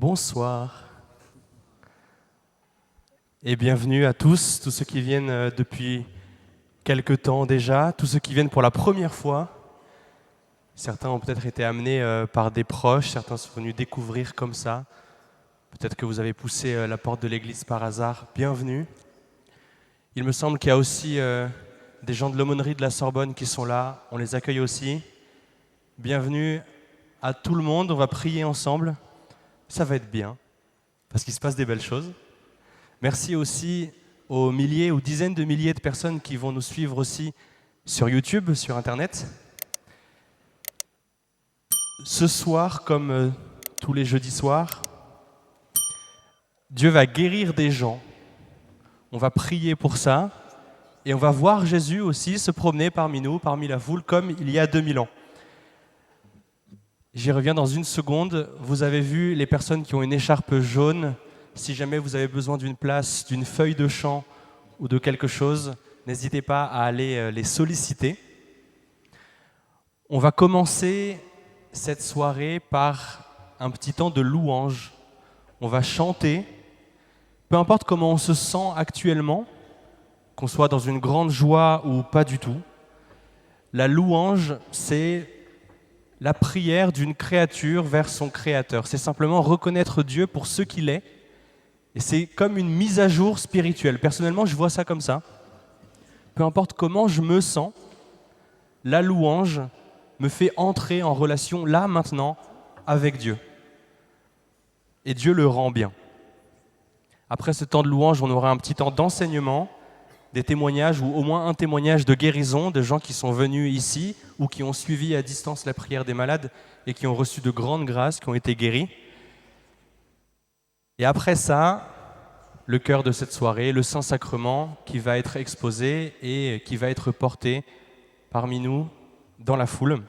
Bonsoir et bienvenue à tous ceux qui viennent depuis quelque temps déjà, tous ceux qui viennent pour la première fois. Certains ont peut-être été amenés par des proches, certains sont venus découvrir comme ça. Peut-être que vous avez poussé la porte de l'église par hasard. Bienvenue. Il me semble qu'il y a aussi des gens de l'aumônerie de la Sorbonne qui sont là. On les accueille aussi. Bienvenue à tout le monde. On va prier ensemble. Ça va être bien, parce qu'il se passe des belles choses. Merci aussi aux milliers, aux dizaines de milliers de personnes qui vont nous suivre aussi sur YouTube, sur Internet. Ce soir, comme tous les jeudis soirs, Dieu va guérir des gens. On va prier pour ça, et on va voir Jésus aussi se promener parmi nous, parmi la foule, comme il y a 2000 ans. J'y reviens dans une seconde. Vous avez vu les personnes qui ont une écharpe jaune. Si jamais vous avez besoin d'une place, d'une feuille de chant ou de quelque chose, n'hésitez pas à aller les solliciter. On va commencer cette soirée par un petit temps de louange. On va chanter. Peu importe comment on se sent actuellement, qu'on soit dans une grande joie ou pas du tout, la louange, c'est la prière d'une créature vers son créateur. C'est simplement reconnaître Dieu pour ce qu'il est. Et c'est comme une mise à jour spirituelle. Personnellement, je vois ça comme ça. Peu importe comment je me sens, la louange me fait entrer en relation, là, maintenant, avec Dieu. Et Dieu le rend bien. Après ce temps de louange, on aura un petit temps d'enseignement, des témoignages, ou au moins un témoignage de guérison de gens qui sont venus ici ou qui ont suivi à distance la prière des malades et qui ont reçu de grandes grâces, qui ont été guéris. Et après ça, le cœur de cette soirée, le Saint-Sacrement qui va être exposé et qui va être porté parmi nous dans la foule.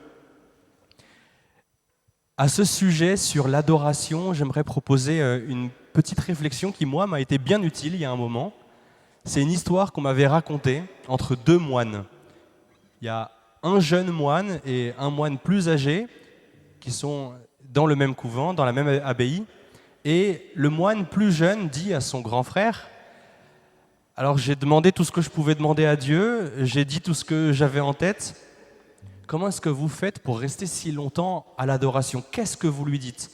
À ce sujet, sur l'adoration, j'aimerais proposer une petite réflexion qui, moi, m'a été bien utile il y a un moment. C'est une histoire qu'on m'avait racontée entre deux moines. Il y a un jeune moine et un moine plus âgé qui sont dans le même couvent, dans la même abbaye. Et le moine plus jeune dit à son grand frère, « Alors j'ai demandé tout ce que je pouvais demander à Dieu, j'ai dit tout ce que j'avais en tête. Comment est-ce que vous faites pour rester si longtemps à l'adoration? Qu'est-ce que vous lui dites ?»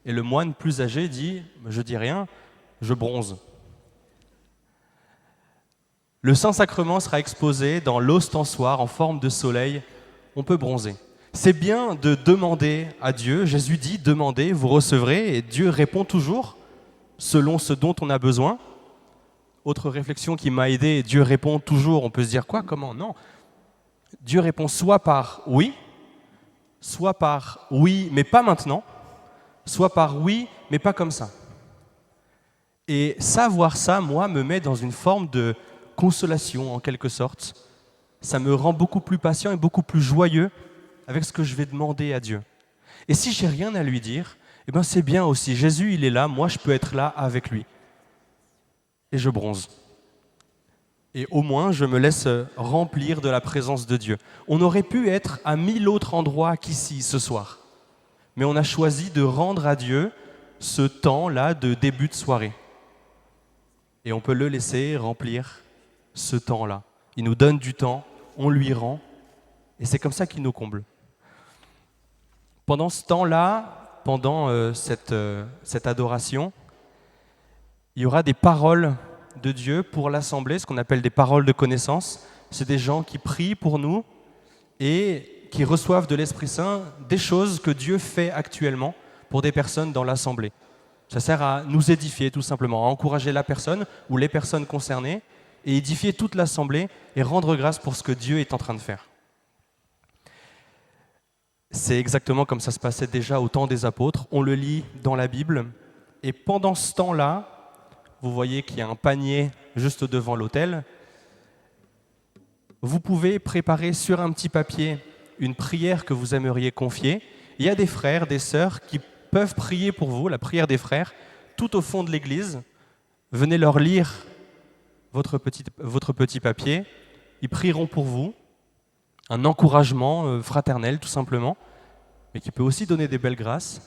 Et le moine plus âgé dit, « Je dis rien, je bronze. » Le Saint-Sacrement sera exposé dans l'ostensoir en forme de soleil. On peut bronzer. C'est bien de demander à Dieu. Jésus dit, demandez, vous recevrez. Et Dieu répond toujours selon ce dont on a besoin. Autre réflexion qui m'a aidé, Dieu répond toujours. On peut se dire quoi, comment? Non. Dieu répond soit par oui, mais pas maintenant, soit par oui, mais pas comme ça. Et savoir ça, moi, me met dans une forme de consolation en quelque sorte. Ça me rend beaucoup plus patient et beaucoup plus joyeux avec ce que je vais demander à Dieu. Et si j'ai rien à lui dire, eh ben c'est bien aussi. Jésus, il est là, moi je peux être là avec lui. Et je bronze. Et au moins, je me laisse remplir de la présence de Dieu. On aurait pu être à 1000 autres endroits qu'ici ce soir. Mais on a choisi de rendre à Dieu ce temps-là de début de soirée. Et on peut le laisser remplir ce temps-là. Il nous donne du temps, on lui rend, et c'est comme ça qu'il nous comble. Pendant ce temps-là, pendant cette adoration, il y aura des paroles de Dieu pour l'Assemblée, ce qu'on appelle des paroles de connaissance. C'est des gens qui prient pour nous et qui reçoivent de l'Esprit Saint des choses que Dieu fait actuellement pour des personnes dans l'Assemblée. Ça sert à nous édifier tout simplement, à encourager la personne ou les personnes concernées et édifier toute l'Assemblée et rendre grâce pour ce que Dieu est en train de faire. C'est exactement comme ça se passait déjà au temps des apôtres. On le lit dans la Bible. Et pendant ce temps-là, vous voyez qu'il y a un panier juste devant l'autel. Vous pouvez préparer sur un petit papier une prière que vous aimeriez confier. Il y a des frères, des sœurs qui peuvent prier pour vous, la prière des frères, tout au fond de l'église. Venez leur lire votre petit papier. Ils prieront pour vous. Un encouragement fraternel tout simplement, mais qui peut aussi donner des belles grâces.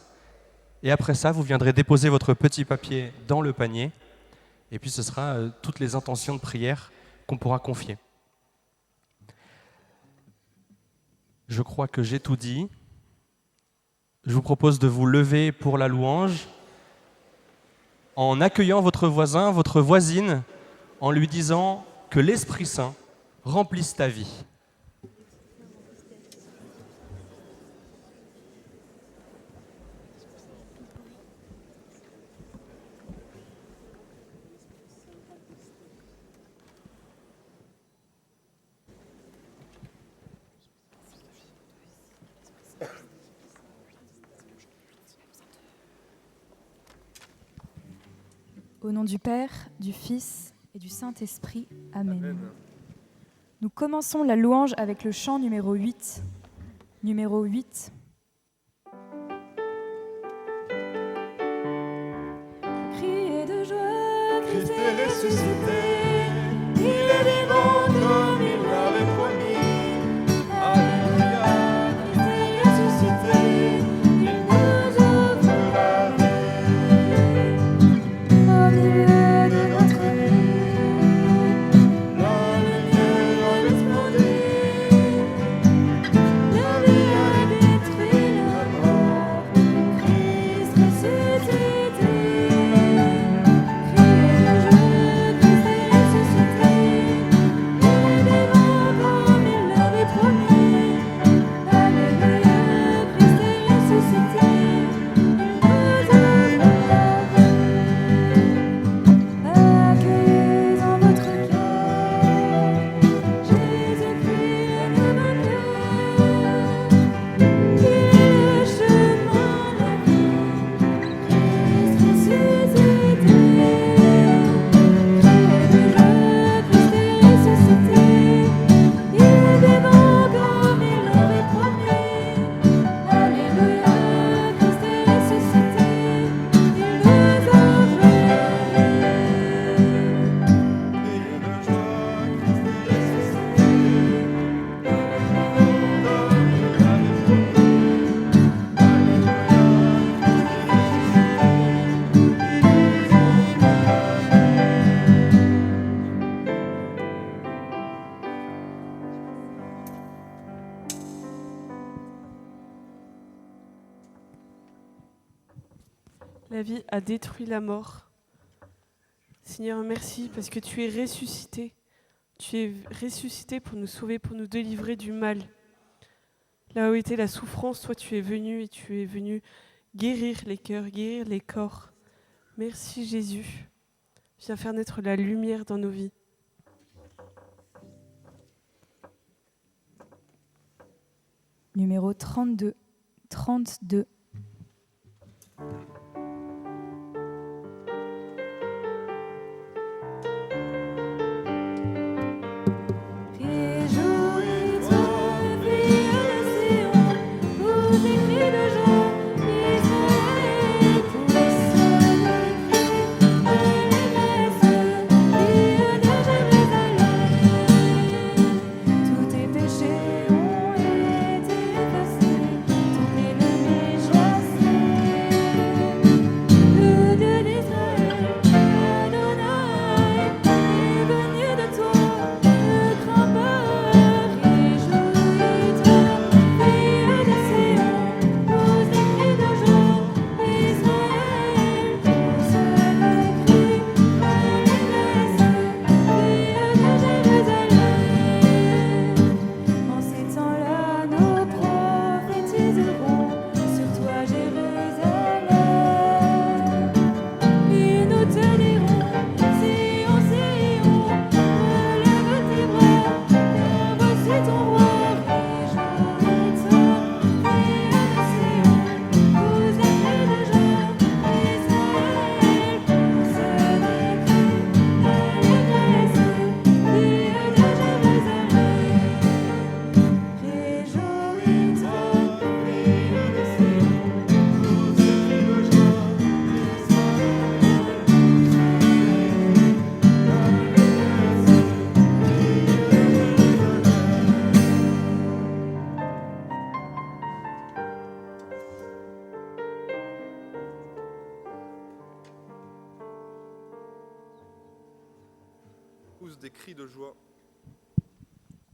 Et après ça, vous viendrez déposer votre petit papier dans le panier. Et puis ce sera toutes les intentions de prière qu'on pourra confier. Je crois que j'ai tout dit. Je vous propose de vous lever pour la louange en accueillant votre voisin, votre voisine, en lui disant que l'Esprit Saint remplisse ta vie. Au nom du Père, du Fils et du Saint-Esprit. Amen. Amen. Nous commençons la louange avec le chant numéro 8. Numéro 8. Criez de joie, Christ est ressuscité, il est vivant comme il l'avait promis. Alléluia, Christ est ressuscité, il nous ouvre la vie. Au milieu de notre vie, la lumière a resplendu, la vie a détruit la mort, Christ ressuscité. Criez de joie, Christ est ressuscité, il est vivant comme il l'avait promis. Alléluia, Christ est ressuscité, il nous ouvre la vie. Accueillez en votre cœur Jésus-Christ le vainqueur. Il est le chemin, la vie, Christ ressuscité. Criez de joie, Christ est ressuscité, il est vivant comme il l'avait promis. Alléluia, Christ est ressuscité, il nous ouvre la La vie a détruit la mort. Seigneur, merci parce que tu es ressuscité. Tu es ressuscité pour nous sauver, pour nous délivrer du mal. Là où était la souffrance, toi tu es venu et tu es venu guérir les cœurs, guérir les corps. Merci Jésus. Viens faire naître la lumière dans nos vies. Numéro 32. 32. Réjouis-toi, fille de Sion, vous des cris de joie, Israël, tous le cri, allégresse, fille de Jérusalem. Tous tes péchés ont été effacés, ton ennemi choisi. pousse des cris de joie.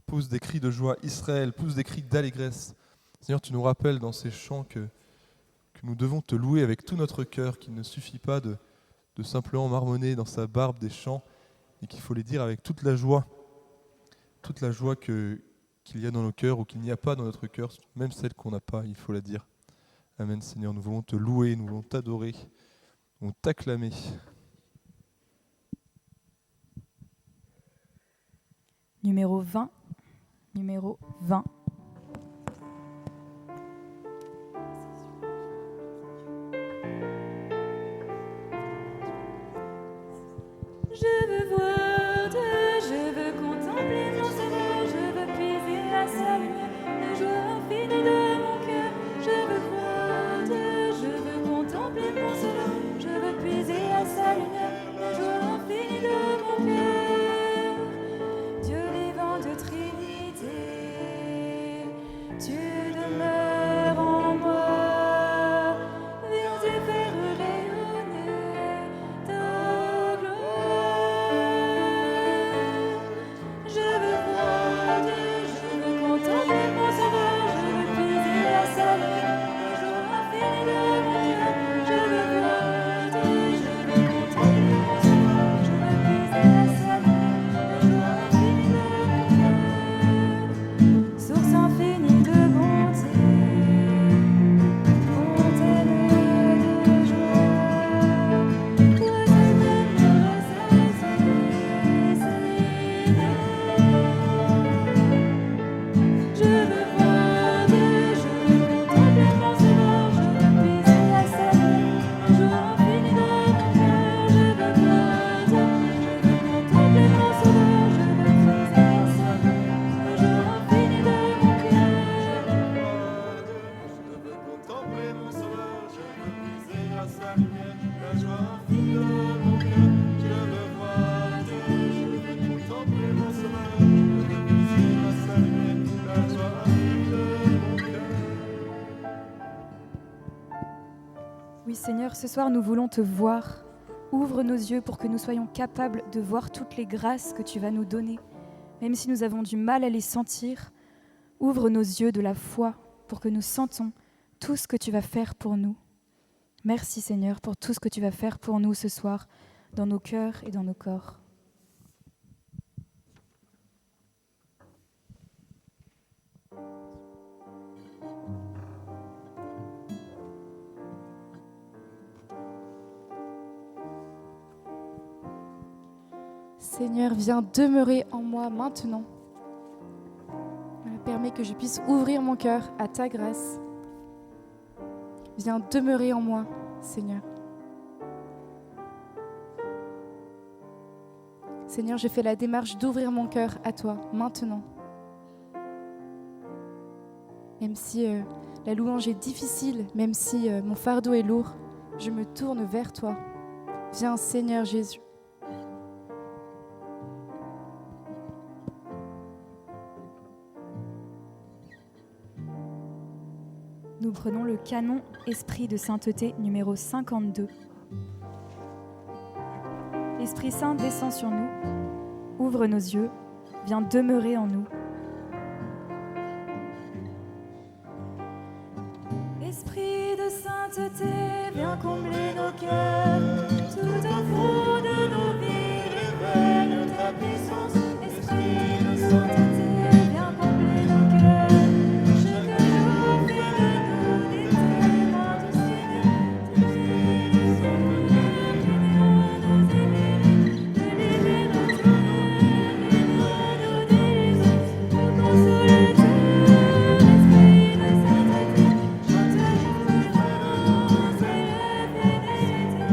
Pousse des cris de joie, Israël, pousse des cris d'allégresse. Seigneur, tu nous rappelles dans ces chants que nous devons te louer avec tout notre cœur, qu'il ne suffit pas de simplement marmonner dans sa barbe des chants, et qu'il faut les dire avec toute la joie qu'il y a dans nos cœurs ou qu'il n'y a pas dans notre cœur, même celle qu'on n'a pas, il faut la dire. Amen, Seigneur, nous voulons te louer, nous voulons t'adorer, nous voulons t'acclamer. Numéro 20. Numéro 20. Je veux voir Dieu, je veux contempler mon Sauveur, je veux puiser à sa lumière, la joie infinie de mon cœur. Je veux voir Dieu, je veux contempler mon Sauveur, je veux puiser à sa lumière, la joie infinie de mon cœur. Dieu vivant de Trinité, tu demeures en moi, viens et faire rayonner ta gloire. Je veux voir Dieu, je veux contempler mon Sauveur, je veux puiser à sa lumière, la joie infinie de mon cœur. Je veux voir Dieu, je veux contempler mon Sauveur, je veux puiser à sa lumière, la joie infinie de mon cœur. Source infinie de bonté, fontaine de joie, toi seul me rassasies, Seigneur. Je veux voir Dieu, je veux contempler mon Sauveur, je veux puiser à sa lumière, la joie infinie de mon cœur. Je veux voir Dieu, je veux contempler mon Sauveur, je veux puiser à sa lumière, la joie infinie de mon cœur. Je veux contempler mon Sauveur, je veux puiser à sa lumière, la joie infinie de mon cœur. Je veux voir Dieu, je veux contempler mon Sauveur, je veux puiser à sa lumière, la joie infinie de mon cœur. Oui Seigneur, ce soir nous voulons te voir. Ouvre nos yeux pour que nous soyons capables de voir toutes les grâces que tu vas nous donner. Même si nous avons du mal à les sentir, ouvre nos yeux de la foi pour que nous sentons tout ce que tu vas faire pour nous. Merci Seigneur pour tout ce que tu vas faire pour nous ce soir, dans nos cœurs et dans nos corps. Seigneur, viens demeurer en moi maintenant. Permets que je puisse ouvrir mon cœur à ta grâce. Viens demeurer en moi, Seigneur. Seigneur, je fais la démarche d'ouvrir mon cœur à toi maintenant. Même si la louange est difficile, même si mon fardeau est lourd, je me tourne vers toi. Viens, Seigneur Jésus. Nous prenons le canon Esprit de sainteté numéro 52. Esprit Saint descend sur nous, ouvre nos yeux, viens demeurer en nous. Esprit de sainteté, viens combler nos cœurs, tout au fond de nos vies, révèle ta puissance. Esprit de sainteté, viens combler nos cœurs, chaque jour fais de nous des témoins du Seigneur. Esprit de sainteté, viens nous élever, élever notre âme, viens nous délivrer, nous consolateur. Esprit de sainteté, chante la joie et la fidélité.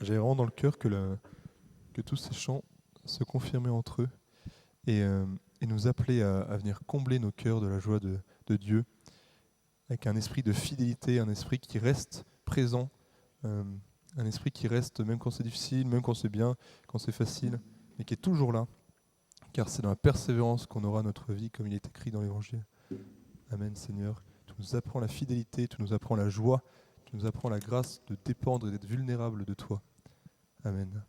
j'avais vraiment dans le cœur que tous ces chants se confirmaient entre eux et nous appelaient à venir combler nos cœurs de la joie de Dieu, avec un esprit de fidélité, un esprit qui reste présent, un esprit qui reste même quand c'est difficile, même quand c'est bien, quand c'est facile, mais qui est toujours là, car c'est dans la persévérance qu'on aura notre vie, comme il est écrit dans l'Évangile. Amen, Seigneur. Tu nous apprends la fidélité, tu nous apprends la joie, tu nous apprends la grâce de dépendre et d'être vulnérable de toi. Amen.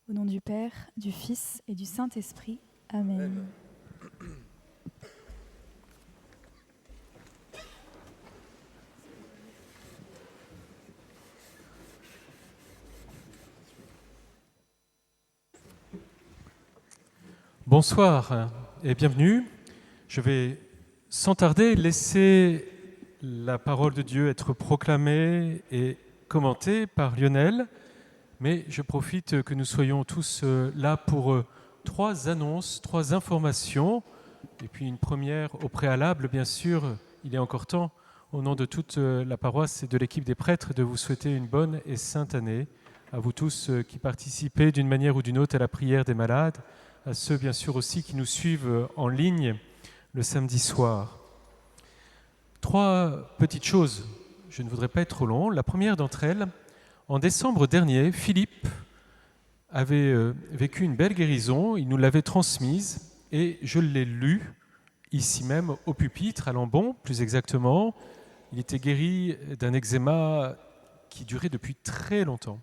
Au nom du Père, du Fils et du Saint-Esprit. Amen. Bonsoir et bienvenue. Je vais sans tarder laisser la parole de Dieu être proclamée et commentée par Lionel, mais je profite que nous soyons tous là pour 3 annonces, 3 informations, et puis une première au préalable, bien sûr, il est encore temps, au nom de toute la paroisse et de l'équipe des prêtres, de vous souhaiter une bonne et sainte année, à vous tous qui participez d'une manière ou d'une autre à la prière des malades, à ceux bien sûr aussi qui nous suivent en ligne le samedi soir. 3 petites choses, je ne voudrais pas être trop long. La première d'entre elles, en décembre dernier, Philippe avait vécu une belle guérison, il nous l'avait transmise et je l'ai lue ici même au pupitre, à Lambon plus exactement. Il était guéri d'un eczéma qui durait depuis très longtemps.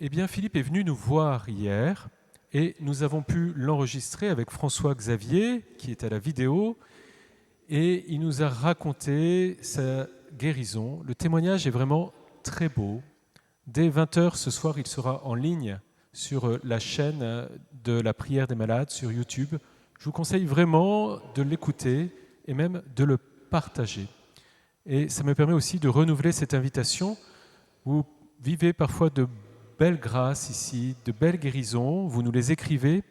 Eh bien, Philippe est venu nous voir hier et nous avons pu l'enregistrer avec François Xavier, qui est à la vidéo, et il nous a raconté sa guérison. Le témoignage est vraiment très beau. Dès 20h ce soir, il sera en ligne sur la chaîne de la prière des malades sur YouTube. Je vous conseille vraiment de l'écouter et même de le partager. Et ça me permet aussi de renouveler cette invitation. Vous vivez parfois de belles grâces ici, de belles guérisons, vous nous les écrivez.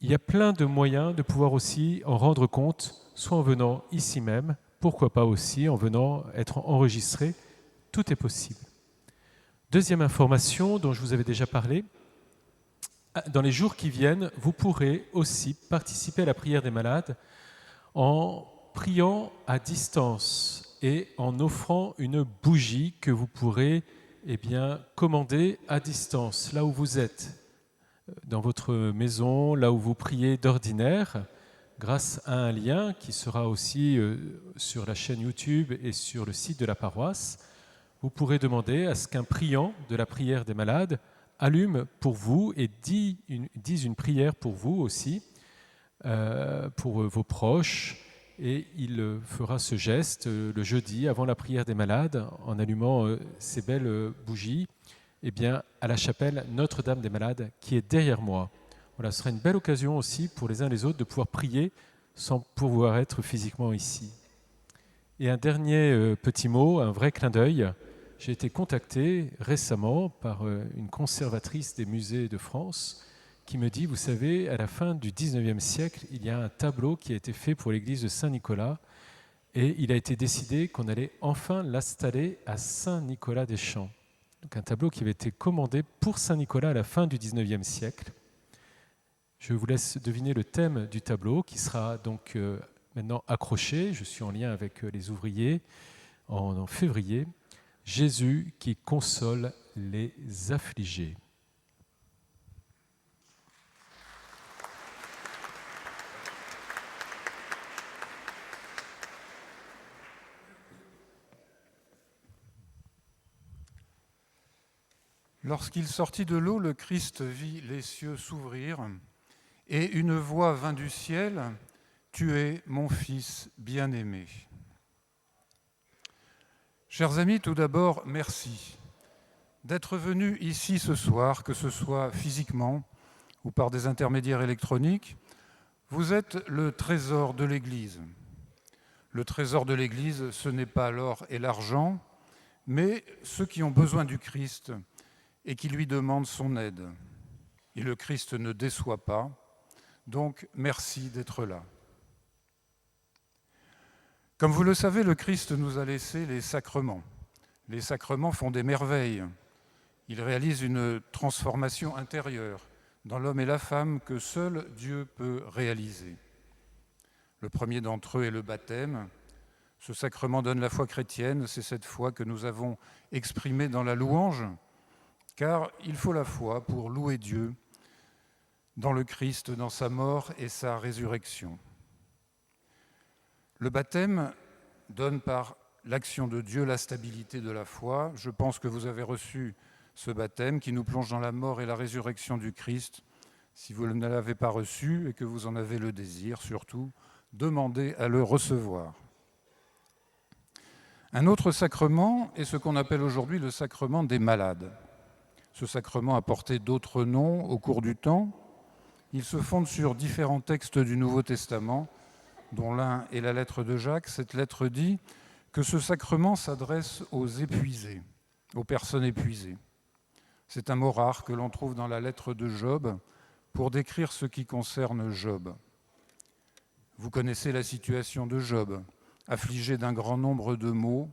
Il y a plein de moyens de pouvoir aussi en rendre compte, soit en venant ici même, pourquoi pas aussi en venant être enregistré, tout est possible. Deuxième information dont je vous avais déjà parlé, dans les jours qui viennent, vous pourrez aussi participer à la prière des malades en priant à distance et en offrant une bougie que vous pourrez commander à distance, là où vous êtes, dans votre maison, là où vous priez d'ordinaire, grâce à un lien qui sera aussi sur la chaîne YouTube et sur le site de la paroisse. Vous pourrez demander à ce qu'un priant de la prière des malades allume pour vous et dise une prière pour vous aussi, pour vos proches, et il fera ce geste le jeudi avant la prière des malades en allumant ces belles bougies à la chapelle Notre-Dame des Malades qui est derrière moi. Voilà, ce sera une belle occasion aussi pour les uns et les autres de pouvoir prier sans pouvoir être physiquement ici. Et un dernier petit mot, un vrai clin d'œil. J'ai été contacté récemment par une conservatrice des musées de France qui me dit, vous savez, à la fin du 19e siècle, il y a un tableau qui a été fait pour l'église de Saint-Nicolas et il a été décidé qu'on allait enfin l'installer à Saint-Nicolas-des-Champs. Donc un tableau qui avait été commandé pour Saint-Nicolas à la fin du 19e siècle. Je vous laisse deviner le thème du tableau qui sera donc maintenant accroché. Je suis en lien avec les ouvriers en février. Jésus qui console les affligés. Lorsqu'il sortit de l'eau, le Christ vit les cieux s'ouvrir et une voix vint du ciel, « Tu es mon Fils bien-aimé ». Chers amis, tout d'abord, merci d'être venus ici ce soir, que ce soit physiquement ou par des intermédiaires électroniques. Vous êtes le trésor de l'Église. Le trésor de l'Église, ce n'est pas l'or et l'argent, mais ceux qui ont besoin du Christ et qui lui demandent son aide. Et le Christ ne déçoit pas. Donc, merci d'être là. Comme vous le savez, le Christ nous a laissé les sacrements. Les sacrements font des merveilles. Ils réalisent une transformation intérieure dans l'homme et la femme que seul Dieu peut réaliser. Le premier d'entre eux est le baptême. Ce sacrement donne la foi chrétienne, c'est cette foi que nous avons exprimée dans la louange, car il faut la foi pour louer Dieu dans le Christ, dans sa mort et sa résurrection. Le baptême donne par l'action de Dieu la stabilité de la foi. Je pense que vous avez reçu ce baptême qui nous plonge dans la mort et la résurrection du Christ. Si vous ne l'avez pas reçu et que vous en avez le désir, surtout, demandez à le recevoir. Un autre sacrement est ce qu'on appelle aujourd'hui le sacrement des malades. Ce sacrement a porté d'autres noms au cours du temps. Il se fonde sur différents textes du Nouveau Testament, dont l'un est la lettre de Jacques. Cette lettre dit que ce sacrement s'adresse aux épuisés, aux personnes épuisées. C'est un mot rare que l'on trouve dans la lettre de Job pour décrire ce qui concerne Job. Vous connaissez la situation de Job, affligé d'un grand nombre de maux.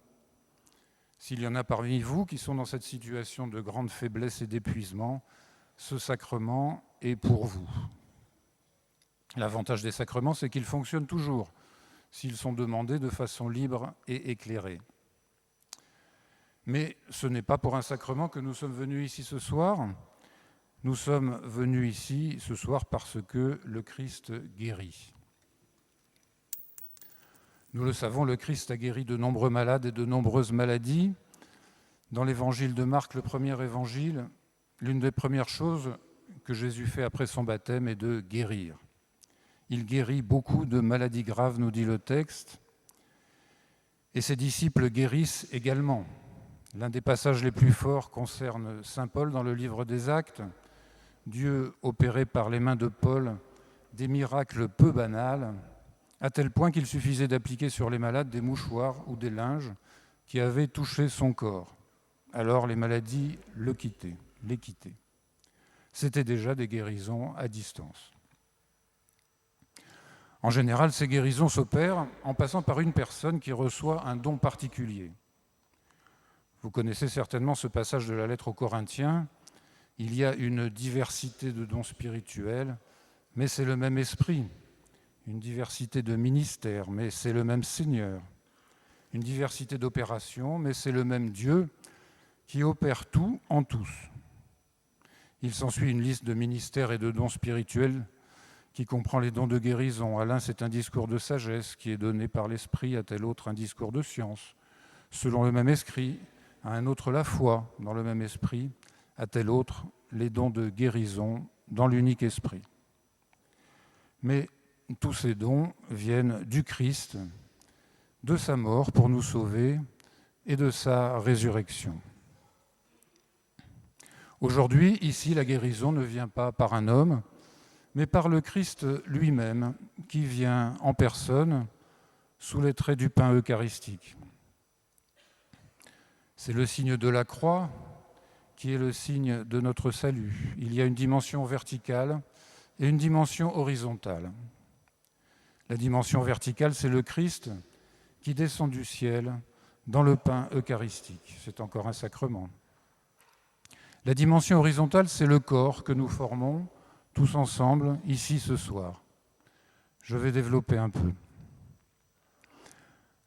S'il y en a parmi vous qui sont dans cette situation de grande faiblesse et d'épuisement, ce sacrement est pour vous. L'avantage des sacrements, c'est qu'ils fonctionnent toujours, s'ils sont demandés de façon libre et éclairée. Mais ce n'est pas pour un sacrement que nous sommes venus ici ce soir. Nous sommes venus ici ce soir parce que le Christ guérit. Nous le savons, le Christ a guéri de nombreux malades et de nombreuses maladies. Dans l'évangile de Marc, le premier évangile, l'une des premières choses que Jésus fait après son baptême est de guérir. Il guérit beaucoup de maladies graves, nous dit le texte, et ses disciples guérissent également. L'un des passages les plus forts concerne saint Paul dans le livre des Actes. Dieu opérait par les mains de Paul des miracles peu banals, à tel point qu'il suffisait d'appliquer sur les malades des mouchoirs ou des linges qui avaient touché son corps. Alors les maladies les quittaient. C'était déjà des guérisons à distance. En général, ces guérisons s'opèrent en passant par une personne qui reçoit un don particulier. Vous connaissez certainement ce passage de la lettre aux Corinthiens. Il y a une diversité de dons spirituels, mais c'est le même esprit. Une diversité de ministères, mais c'est le même Seigneur. Une diversité d'opérations, mais c'est le même Dieu qui opère tout en tous. Il s'ensuit une liste de ministères et de dons spirituels qui comprend les dons de guérison. À l'un, c'est un discours de sagesse qui est donné par l'Esprit, à tel autre, un discours de science. Selon le même esprit, à un autre, la foi, dans le même esprit, à tel autre, les dons de guérison, dans l'unique esprit. Mais tous ces dons viennent du Christ, de sa mort pour nous sauver et de sa résurrection. Aujourd'hui, ici, la guérison ne vient pas par un homme, mais par le Christ lui-même, qui vient en personne sous les traits du pain eucharistique. C'est le signe de la croix qui est le signe de notre salut. Il y a une dimension verticale et une dimension horizontale. La dimension verticale, c'est le Christ qui descend du ciel dans le pain eucharistique. C'est encore un sacrement. La dimension horizontale, c'est le corps que nous formons tous ensemble ici ce soir. Je vais développer un peu.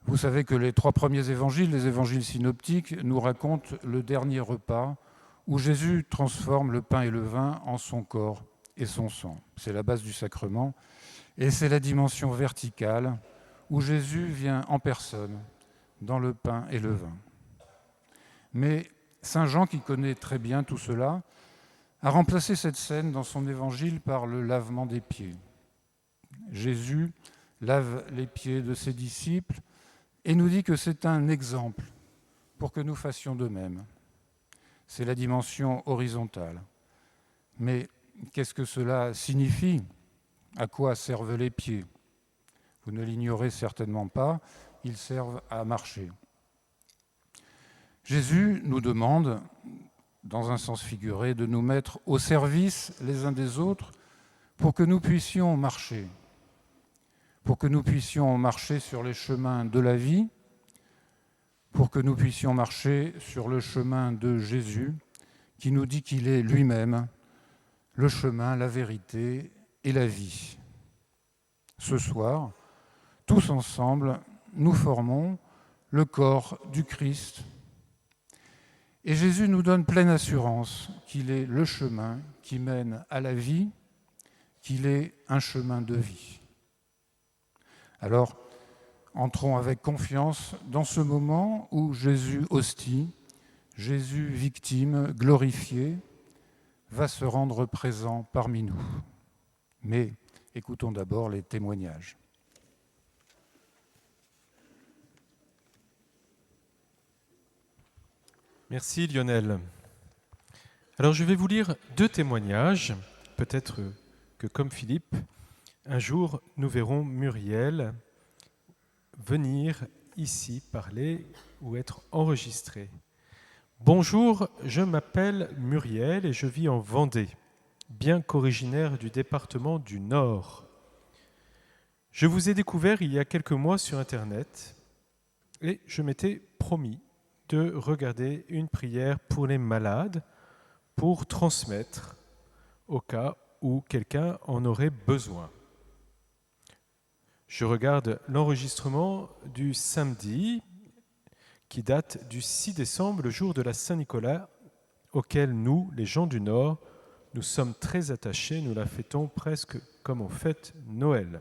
Vous savez que les 3 premiers évangiles, les évangiles synoptiques, nous racontent le dernier repas où Jésus transforme le pain et le vin en son corps et son sang. C'est la base du sacrement. Et c'est la dimension verticale où Jésus vient en personne dans le pain et le vin. Mais saint Jean, qui connaît très bien tout cela, a remplacé cette scène dans son évangile par le lavement des pieds. Jésus lave les pieds de ses disciples et nous dit que c'est un exemple pour que nous fassions de même. C'est la dimension horizontale. Mais qu'est-ce que cela signifie ? À quoi servent les pieds ? Vous ne l'ignorez certainement pas, ils servent à marcher. Jésus nous demande, dans un sens figuré, de nous mettre au service les uns des autres pour que nous puissions marcher sur les chemins de la vie, pour que nous puissions marcher sur le chemin de Jésus, qui nous dit qu'il est lui-même le chemin, la vérité et la vie. Ce soir, tous ensemble, nous formons le corps du Christ. Et Jésus nous donne pleine assurance qu'il est le chemin qui mène à la vie, qu'il est un chemin de vie. Alors, entrons avec confiance dans ce moment où Jésus hostie, Jésus victime, glorifié, va se rendre présent parmi nous. Mais écoutons d'abord les témoignages. Merci Lionel. Alors je vais vous lire 2 témoignages. Peut-être que comme Philippe, un jour nous verrons Muriel venir ici parler ou être enregistrée. Bonjour, je m'appelle Muriel et je vis en Vendée, bien qu'originaire du département du Nord. Je vous ai découvert il y a quelques mois sur Internet et je m'étais promis de regarder une prière pour les malades pour transmettre au cas où quelqu'un en aurait besoin. Je regarde l'enregistrement du samedi qui date du 6 décembre, le jour de la Saint-Nicolas, auquel nous, les gens du Nord, nous sommes très attachés. Nous la fêtons presque comme on fête Noël.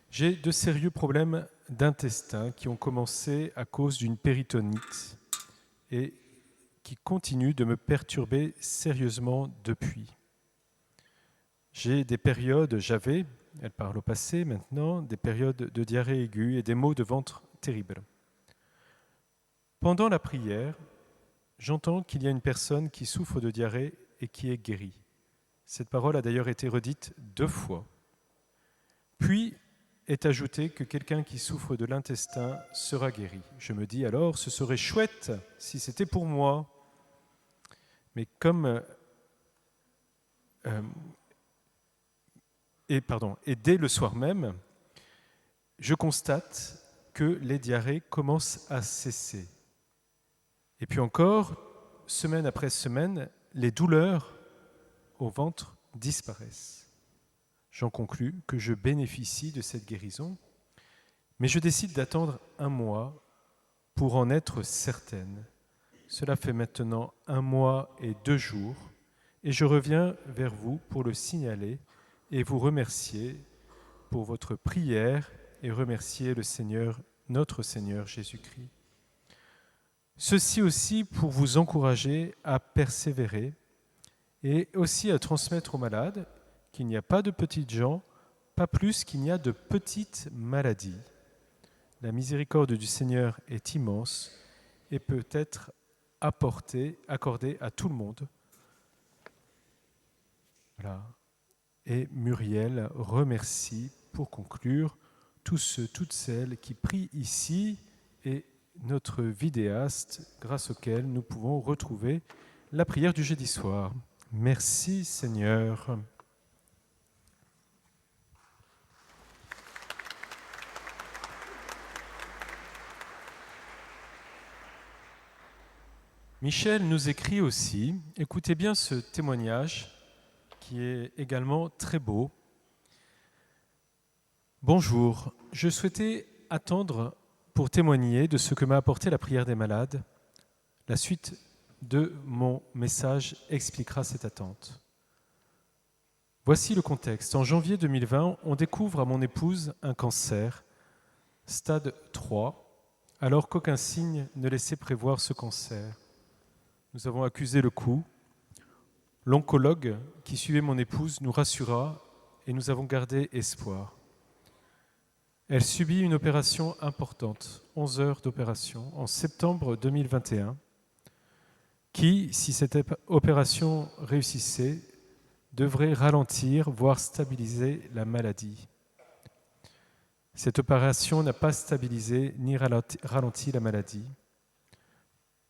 J'ai de sérieux problèmes d'intestin qui ont commencé à cause d'une péritonite et qui continuent de me perturber sérieusement depuis. J'avais, elle parle au passé maintenant, des périodes de diarrhée aiguë et des maux de ventre terribles. Pendant la prière, j'entends qu'il y a une personne qui souffre de diarrhée et qui est guérie. Cette parole a d'ailleurs été redite 2 fois. Puis est ajouté que quelqu'un qui souffre de l'intestin sera guéri. Je me dis alors, ce serait chouette si c'était pour moi. Mais et dès le soir même, je constate que les diarrhées commencent à cesser. Et puis encore, semaine après semaine, les douleurs au ventre disparaissent. J'en conclus que je bénéficie de cette guérison, mais je décide d'attendre 1 mois pour en être certaine. Cela fait maintenant 1 mois et 2 jours, et je reviens vers vous pour le signaler et vous remercier pour votre prière et remercier le Seigneur, notre Seigneur Jésus-Christ. Ceci aussi pour vous encourager à persévérer et aussi à transmettre aux malades qu'il n'y a pas de petites gens, pas plus qu'il n'y a de petites maladies. La miséricorde du Seigneur est immense et peut être accordée à tout le monde. Voilà. Et Muriel remercie, pour conclure, tous ceux, toutes celles qui prient ici et notre vidéaste, grâce auquel nous pouvons retrouver la prière du jeudi soir. Merci Seigneur. Michel nous écrit aussi, écoutez bien ce témoignage qui est également très beau. Bonjour, je souhaitais attendre pour témoigner de ce que m'a apporté la prière des malades. La suite de mon message expliquera cette attente. Voici le contexte. En janvier 2020, on découvre à mon épouse un cancer, stade 3, alors qu'aucun signe ne laissait prévoir ce cancer. Nous avons accusé le coup. L'oncologue qui suivait mon épouse nous rassura et nous avons gardé espoir. Elle subit une opération importante, 11 heures d'opération, en septembre 2021, qui, si cette opération réussissait, devrait ralentir, voire stabiliser la maladie. Cette opération n'a pas stabilisé ni ralenti la maladie.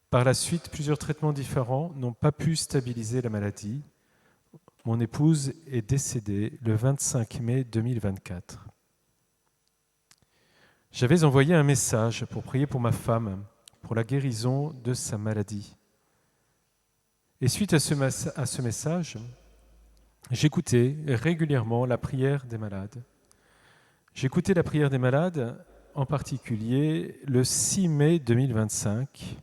Par la suite, plusieurs traitements différents n'ont pas pu stabiliser la maladie. Mon épouse est décédée le 25 mai 2024. J'avais envoyé un message pour prier pour ma femme, pour la guérison de sa maladie. Et suite à ce message, j'écoutais régulièrement la prière des malades. J'écoutais la prière des malades, en particulier le 6 mai 2025.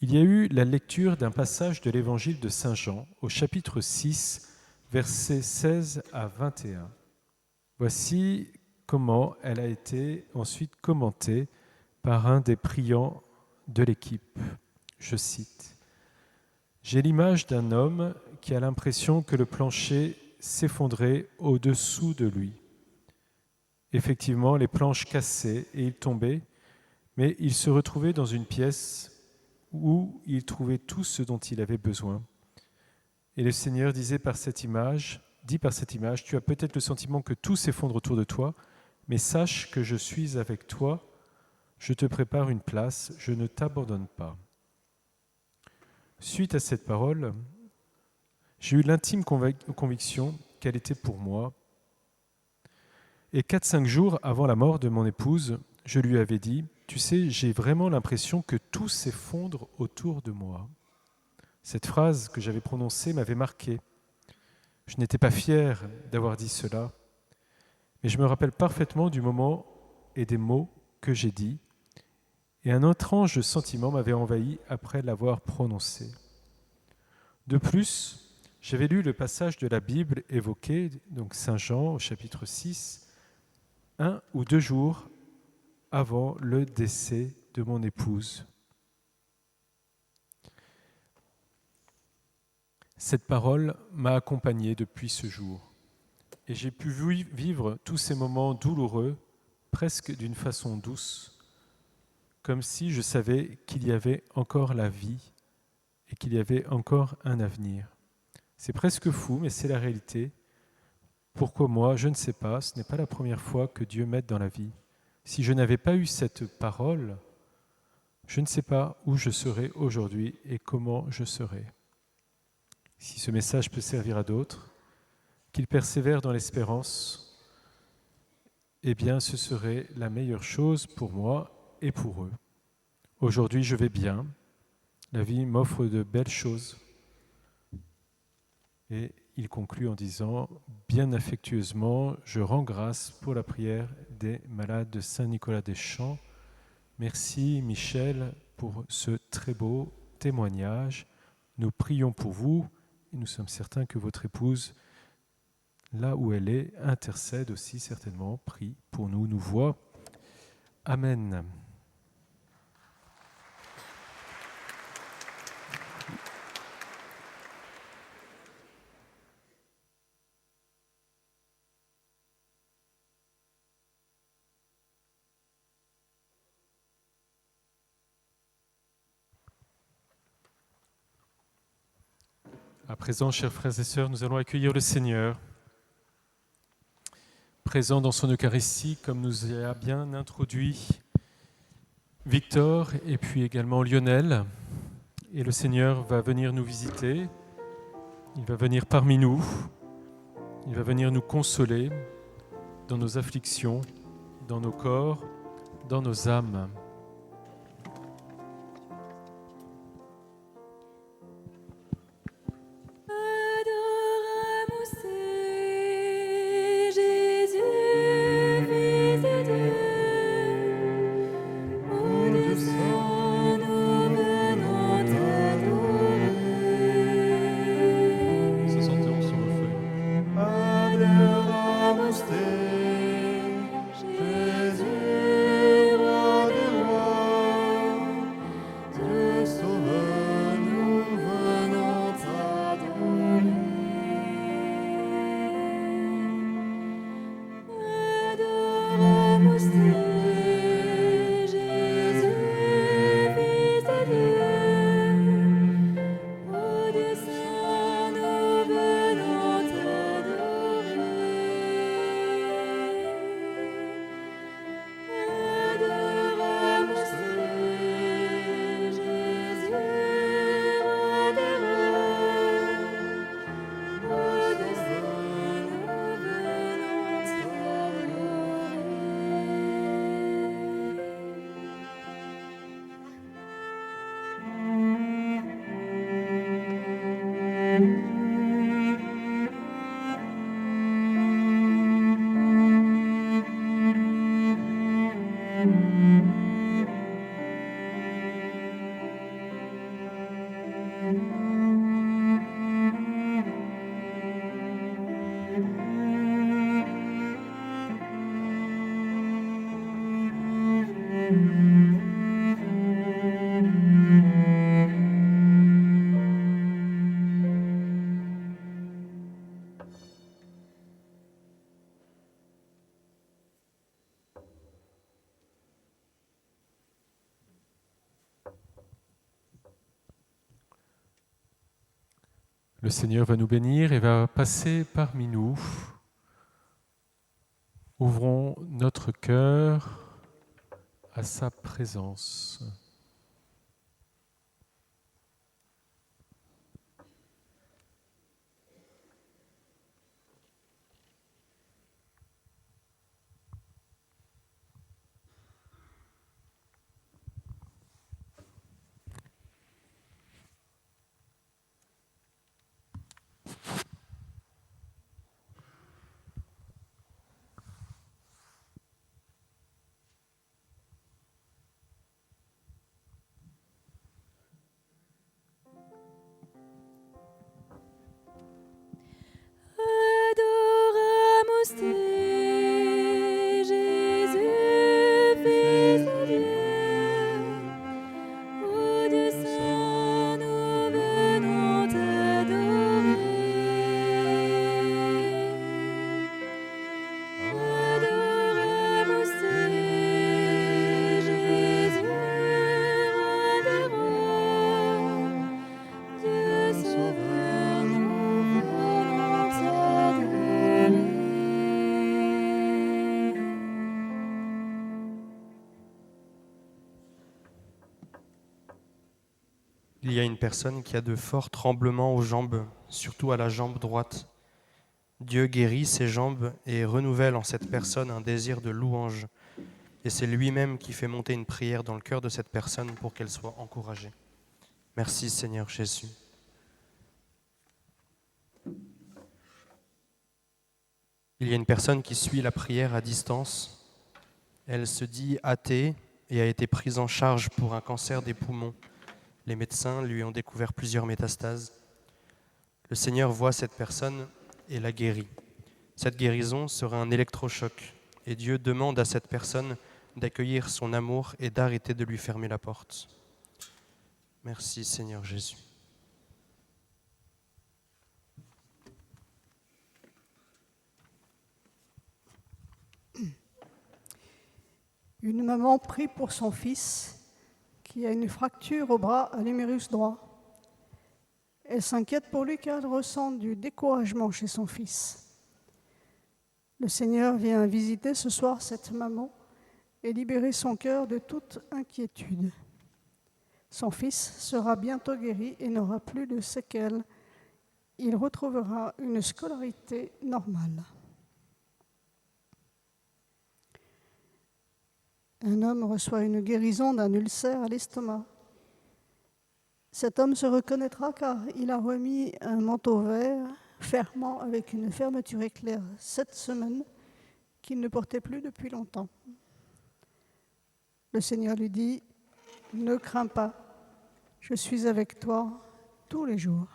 Il y a eu la lecture d'un passage de l'évangile de Saint Jean, au chapitre 6, versets 16 à 21. Voici comment elle a été ensuite commentée par un des priants de l'équipe. Je cite : « J'ai l'image d'un homme qui a l'impression que le plancher s'effondrait au-dessous de lui. Effectivement, les planches cassaient et il tombait, mais il se retrouvait dans une pièce où il trouvait tout ce dont il avait besoin. Et le Seigneur dit par cette image, tu as peut-être le sentiment que tout s'effondre autour de toi, mais sache que je suis avec toi, je te prépare une place, je ne t'abandonne pas. » Suite à cette parole, j'ai eu l'intime conviction qu'elle était pour moi. Et 4-5 jours avant la mort de mon épouse, je lui avais dit : « Tu sais, j'ai vraiment l'impression que tout s'effondre autour de moi. » Cette phrase que j'avais prononcée m'avait marqué. Je n'étais pas fier d'avoir dit cela, mais je me rappelle parfaitement du moment et des mots que j'ai dit, et un étrange sentiment m'avait envahi après l'avoir prononcé. De plus, j'avais lu le passage de la Bible évoqué, donc Saint Jean au chapitre 6, 1 ou 2 jours avant le décès de mon épouse. Cette parole m'a accompagné depuis ce jour et j'ai pu vivre tous ces moments douloureux presque d'une façon douce, comme si je savais qu'il y avait encore la vie et qu'il y avait encore un avenir. C'est presque fou, mais c'est la réalité. Pourquoi moi, je ne sais pas, ce n'est pas la première fois que Dieu m'aide dans la vie. Si je n'avais pas eu cette parole, je ne sais pas où je serais aujourd'hui et comment je serais. Si ce message peut servir à d'autres, qu'ils persévèrent dans l'espérance, eh bien ce serait la meilleure chose pour moi et pour eux. Aujourd'hui, je vais bien. La vie m'offre de belles choses. Et il conclut en disant, bien affectueusement, je rends grâce pour la prière des malades de Saint-Nicolas-des-Champs. Merci Michel pour ce très beau témoignage. Nous prions pour vous et nous sommes certains que votre épouse, là où elle est, intercède aussi certainement, prie pour nous, nous voit. Amen. À présent, chers frères et sœurs, nous allons accueillir le Seigneur, présent dans son Eucharistie, comme nous y a bien introduit Victor et puis également Lionel. Et le Seigneur va venir nous visiter, il va venir parmi nous, il va venir nous consoler dans nos afflictions, dans nos corps, dans nos âmes. Jésus, roi de Le Seigneur va nous bénir et va passer parmi nous. Ouvrons notre cœur à sa présence. Adoramus te, Jésus, Fils de Dieu. Ô Dieu saint, nous venons t'adorer. Adoramus te, Jésus, roi des rois. Dieu sauveur, nous venons t'adorer. Il y a une personne qui a de forts tremblements aux jambes, surtout à la jambe droite. Dieu guérit ses jambes et renouvelle en cette personne un désir de louange. Et c'est lui-même qui fait monter une prière dans le cœur de cette personne pour qu'elle soit encouragée. Merci Seigneur Jésus. Il y a une personne qui suit la prière à distance. Elle se dit athée et a été prise en charge pour un cancer des poumons. Les médecins lui ont découvert plusieurs métastases. Le Seigneur voit cette personne et la guérit. Cette guérison sera un électrochoc et Dieu demande à cette personne d'accueillir son amour et d'arrêter de lui fermer la porte. Merci Seigneur Jésus. Une maman prie pour son fils qui a une fracture au bras à l'humérus droit. Elle s'inquiète pour lui car elle ressent du découragement chez son fils. Le Seigneur vient visiter ce soir cette maman et libérer son cœur de toute inquiétude. Son fils sera bientôt guéri et n'aura plus de séquelles. Il retrouvera une scolarité normale. Un homme reçoit une guérison d'un ulcère à l'estomac. Cet homme se reconnaîtra car il a remis un manteau vert fermant avec une fermeture éclair 7 semaines qu'il ne portait plus depuis longtemps. Le Seigneur lui dit « Ne crains pas, je suis avec toi tous les jours. »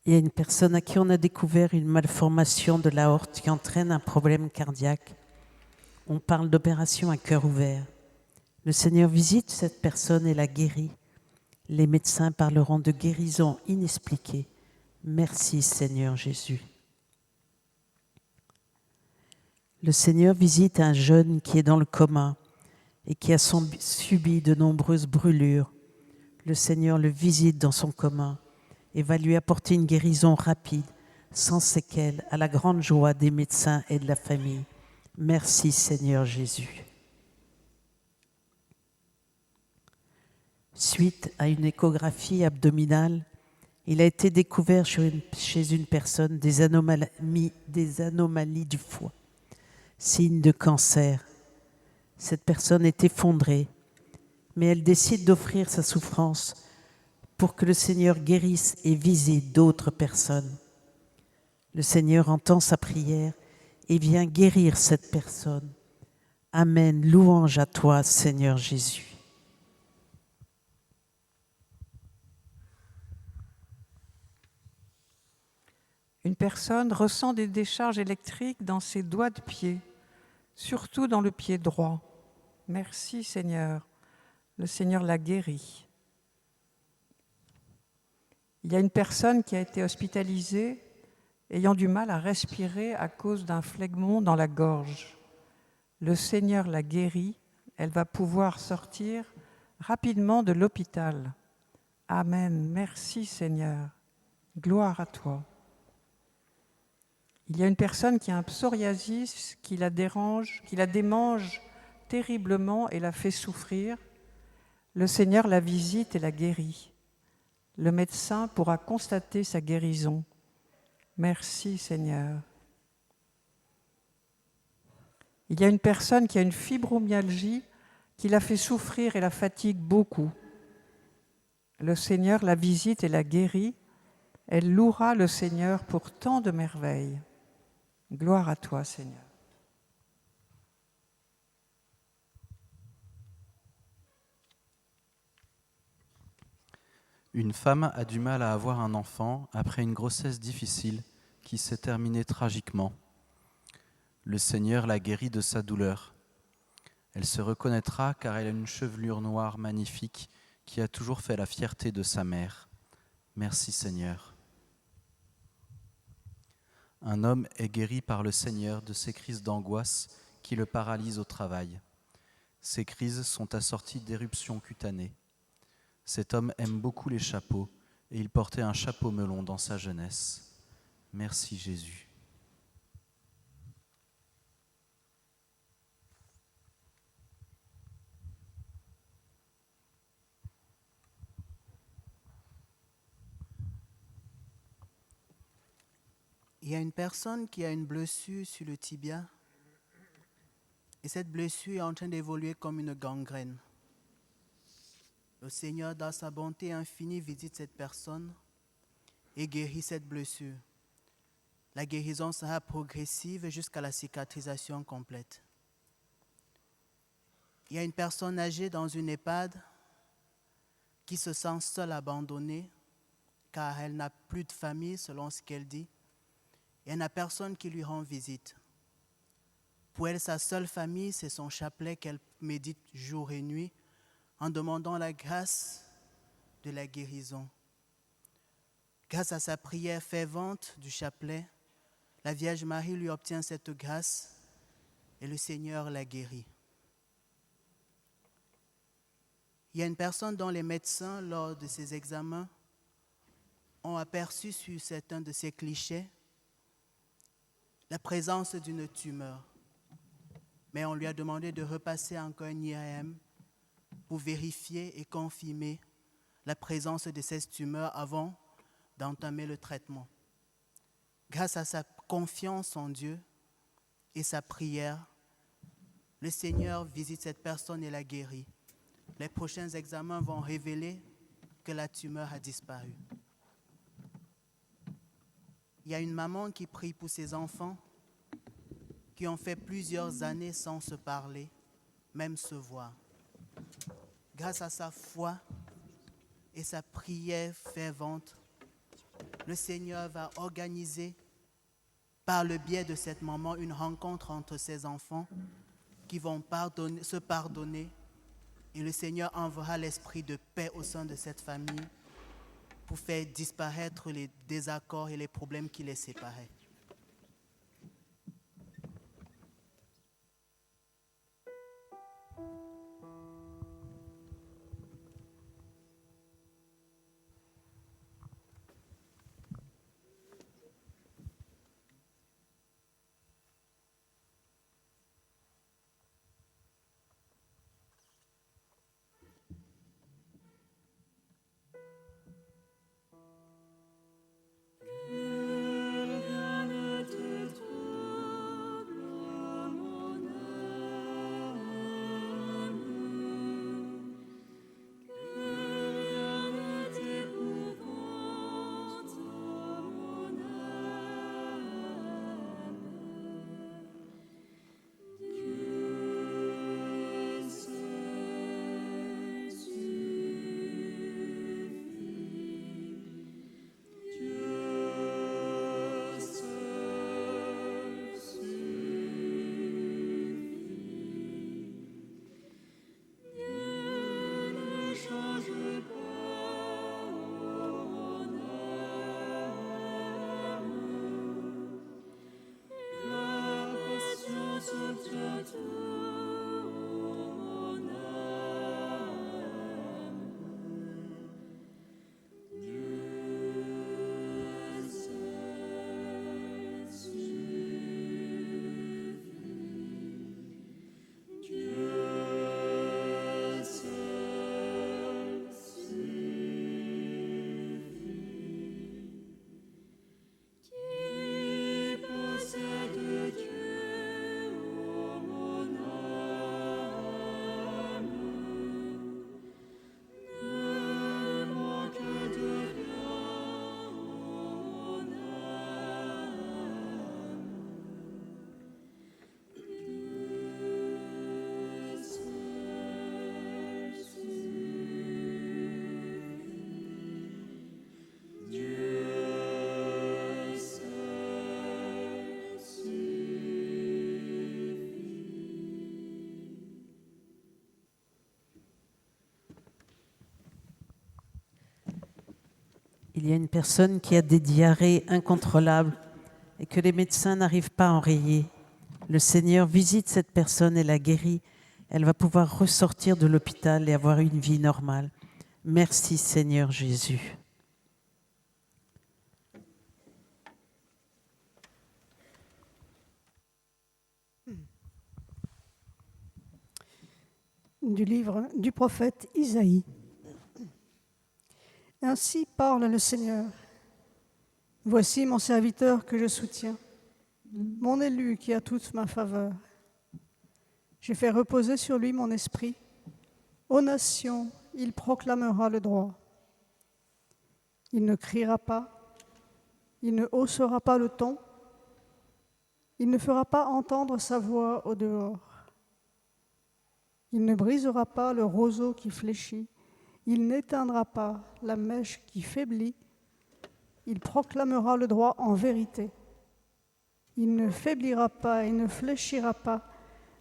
Il y a une personne à qui on a découvert une malformation de l'aorte qui entraîne un problème cardiaque. On parle d'opération à cœur ouvert. Le Seigneur visite cette personne et la guérit. Les médecins parleront de guérison inexpliquée. Merci Seigneur Jésus. Le Seigneur visite un jeune qui est dans le coma et qui a subi de nombreuses brûlures. Le Seigneur le visite dans son coma et va lui apporter une guérison rapide, sans séquelles, à la grande joie des médecins et de la famille. Merci Seigneur Jésus. Suite à une échographie abdominale, il a été découvert chez une personne des anomalies du foie, signe de cancer. Cette personne est effondrée, mais elle décide d'offrir sa souffrance pour que le Seigneur guérisse et visite d'autres personnes. Le Seigneur entend sa prière et vient guérir cette personne. Amen. Louange à toi, Seigneur Jésus. Une personne ressent des décharges électriques dans ses doigts de pied, surtout dans le pied droit. Merci Seigneur. Le Seigneur l'a guéri. Il y a une personne qui a été hospitalisée ayant du mal à respirer à cause d'un phlegmon dans la gorge. Le Seigneur l'a guérie, Elle va pouvoir sortir rapidement de l'hôpital. Amen. Merci Seigneur. Gloire à toi. Il y a une personne qui a un psoriasis qui la dérange, qui la démange terriblement et la fait souffrir. Le Seigneur la visite et la guérit. Le médecin pourra constater sa guérison. Merci Seigneur. Il y a une personne qui a une fibromyalgie qui la fait souffrir et la fatigue beaucoup. Le Seigneur la visite et la guérit. Elle louera le Seigneur pour tant de merveilles. Gloire à toi, Seigneur. Une femme a du mal à avoir un enfant après une grossesse difficile qui s'est terminée tragiquement. Le Seigneur la guérit de sa douleur. Elle se reconnaîtra car elle a une chevelure noire magnifique qui a toujours fait la fierté de sa mère. Merci Seigneur. Un homme est guéri par le Seigneur de ses crises d'angoisse qui le paralysent au travail. Ces crises sont assorties d'éruptions cutanées. Cet homme aime beaucoup les chapeaux et il portait un chapeau melon dans sa jeunesse. Merci Jésus. Il y a une personne qui a une blessure sur le tibia et cette blessure est en train d'évoluer comme une gangrène. Le Seigneur, dans sa bonté infinie, visite cette personne et guérit cette blessure. La guérison sera progressive jusqu'à la cicatrisation complète. Il y a une personne âgée dans une EHPAD qui se sent seule, abandonnée, car elle n'a plus de famille, selon ce qu'elle dit. Et elle n'a personne qui lui rend visite. Pour elle, sa seule famille, c'est son chapelet qu'elle médite jour et nuit en demandant la grâce de la guérison. Grâce à sa prière fervente du chapelet, la Vierge Marie lui obtient cette grâce et le Seigneur la guérit. Il y a une personne dont les médecins, lors de ses examens, ont aperçu sur certains de ces clichés la présence d'une tumeur. Mais on lui a demandé de repasser encore un IRM pour vérifier et confirmer la présence de cette tumeur avant d'entamer le traitement. Grâce à sa confiance en Dieu et sa prière, le Seigneur visite cette personne et la guérit. Les prochains examens vont révéler que la tumeur a disparu. Il y a une maman qui prie pour ses enfants qui ont fait plusieurs années sans se parler, même se voir. Grâce à sa foi et sa prière fervente, le Seigneur va organiser par le biais de cette maman une rencontre entre ses enfants qui vont se pardonner et le Seigneur enverra l'esprit de paix au sein de cette famille pour faire disparaître les désaccords et les problèmes qui les séparaient. Il y a une personne qui a des diarrhées incontrôlables et que les médecins n'arrivent pas à enrayer. Le Seigneur visite cette personne et la guérit. Elle va pouvoir ressortir de l'hôpital et avoir une vie normale. Merci Seigneur Jésus. Du livre du prophète Isaïe. Ainsi parle le Seigneur. Voici mon serviteur que je soutiens, mon élu qui a toute ma faveur. J'ai fait reposer sur lui mon esprit. Aux nations, il proclamera le droit. Il ne criera pas, il ne haussera pas le ton, il ne fera pas entendre sa voix au dehors. Il ne brisera pas le roseau qui fléchit, il n'éteindra pas la mèche qui faiblit, il proclamera le droit en vérité. Il ne faiblira pas et ne fléchira pas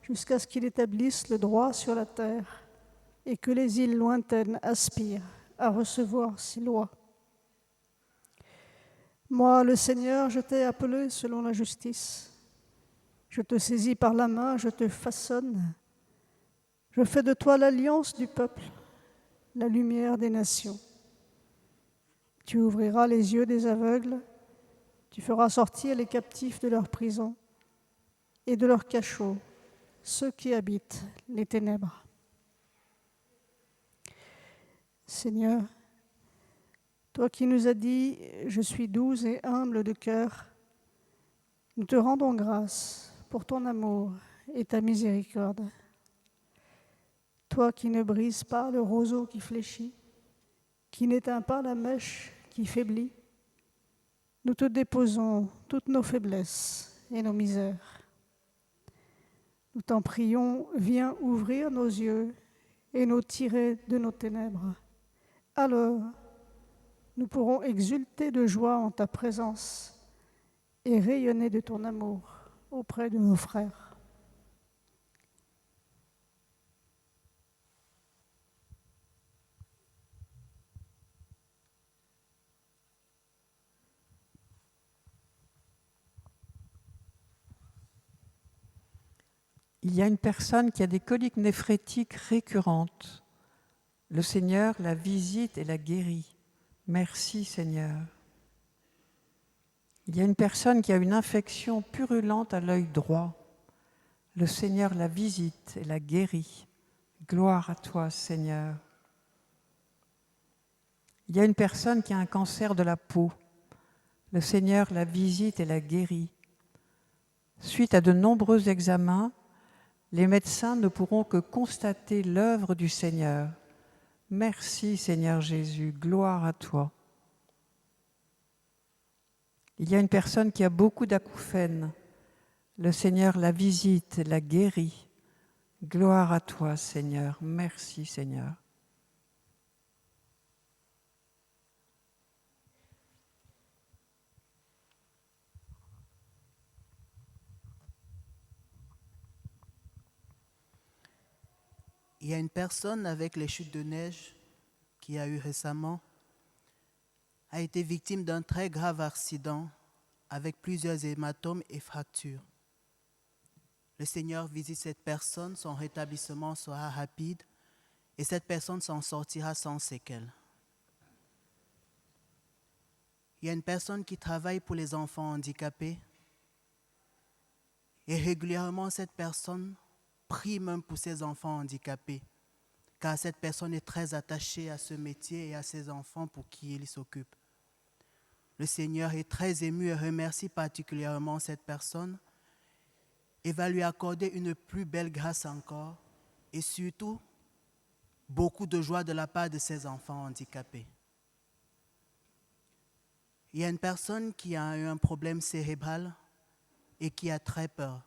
jusqu'à ce qu'il établisse le droit sur la terre et que les îles lointaines aspirent à recevoir ses lois. Moi, le Seigneur, je t'ai appelé selon la justice. Je te saisis par la main, je te façonne. Je fais de toi l'alliance du peuple, la lumière des nations. Tu ouvriras les yeux des aveugles, tu feras sortir les captifs de leur prison et de leur cachot, ceux qui habitent les ténèbres. Seigneur, toi qui nous as dit « Je suis doux et humble de cœur », nous te rendons grâce pour ton amour et ta miséricorde. Toi qui ne brises pas le roseau qui fléchit, qui n'éteins pas la mèche qui faiblit, nous te déposons toutes nos faiblesses et nos misères. Nous t'en prions, viens ouvrir nos yeux et nous tirer de nos ténèbres. Alors, nous pourrons exulter de joie en ta présence et rayonner de ton amour auprès de nos frères. Il y a une personne qui a des coliques néphrétiques récurrentes. Le Seigneur la visite et la guérit. Merci Seigneur. Il y a une personne qui a une infection purulente à l'œil droit. Le Seigneur la visite et la guérit. Gloire à toi Seigneur. Il y a une personne qui a un cancer de la peau. Le Seigneur la visite et la guérit. Suite à de nombreux examens, les médecins ne pourront que constater l'œuvre du Seigneur. Merci Seigneur Jésus, gloire à toi. Il y a une personne qui a beaucoup d'acouphènes. Le Seigneur la visite, la guérit. Gloire à toi Seigneur, merci Seigneur. Il y a une personne avec les chutes de neige qui a eu récemment, a été victime d'un très grave accident avec plusieurs hématomes et fractures. Le Seigneur visite cette personne, son rétablissement sera rapide et cette personne s'en sortira sans séquelles. Il y a une personne qui travaille pour les enfants handicapés et régulièrement cette personne prie même pour ses enfants handicapés, car cette personne est très attachée à ce métier et à ses enfants pour qui il s'occupe. Le Seigneur est très ému et remercie particulièrement cette personne et va lui accorder une plus belle grâce encore et surtout beaucoup de joie de la part de ses enfants handicapés. Il y a une personne qui a eu un problème cérébral et qui a très peur.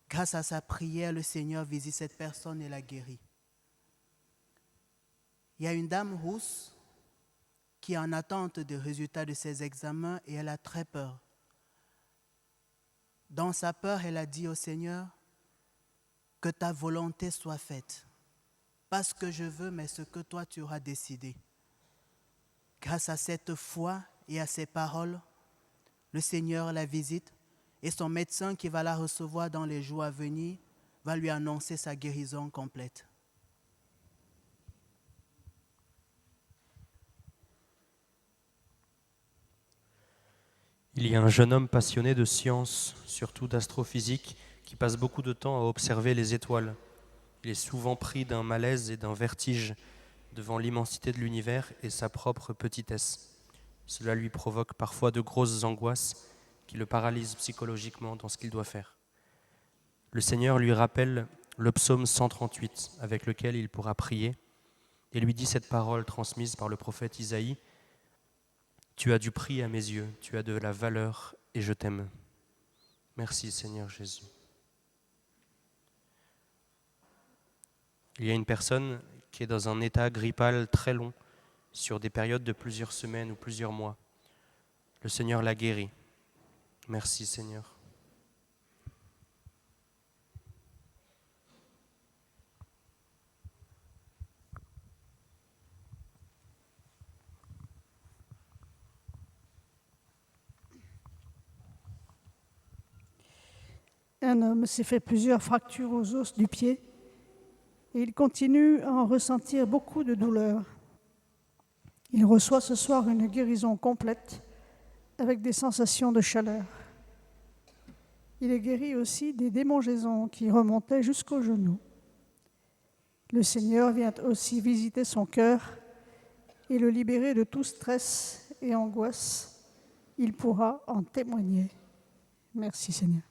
Grâce à sa prière, le Seigneur visite cette personne et la guérit. Il y a une dame rousse qui est en attente des résultats de ses examens et elle a très peur. Dans sa peur, elle a dit au Seigneur, que ta volonté soit faite. Pas ce que je veux, mais ce que toi tu auras décidé. Grâce à cette foi et à ces paroles, le Seigneur la visite et son médecin qui va la recevoir dans les jours à venir va lui annoncer sa guérison complète. Il y a un jeune homme passionné de science, surtout d'astrophysique, qui passe beaucoup de temps à observer les étoiles. Il est souvent pris d'un malaise et d'un vertige devant l'immensité de l'univers et sa propre petitesse. Cela lui provoque parfois de grosses angoisses qui le paralysent psychologiquement dans ce qu'il doit faire. Le Seigneur lui rappelle le psaume 138 avec lequel il pourra prier et lui dit cette parole transmise par le prophète Isaïe: « Tu as du prix à mes yeux, tu as de la valeur et je t'aime. » Merci Seigneur Jésus. Il y a une personne qui est dans un état grippal très long, sur des périodes de plusieurs semaines ou plusieurs mois. Le Seigneur l'a guéri. Merci Seigneur. Un homme s'est fait plusieurs fractures aux os du pied et il continue à en ressentir beaucoup de douleur. Il reçoit ce soir une guérison complète avec des sensations de chaleur. Il est guéri aussi des démangeaisons qui remontaient jusqu'aux genoux. Le Seigneur vient aussi visiter son cœur et le libérer de tout stress et angoisse. Il pourra en témoigner. Merci Seigneur.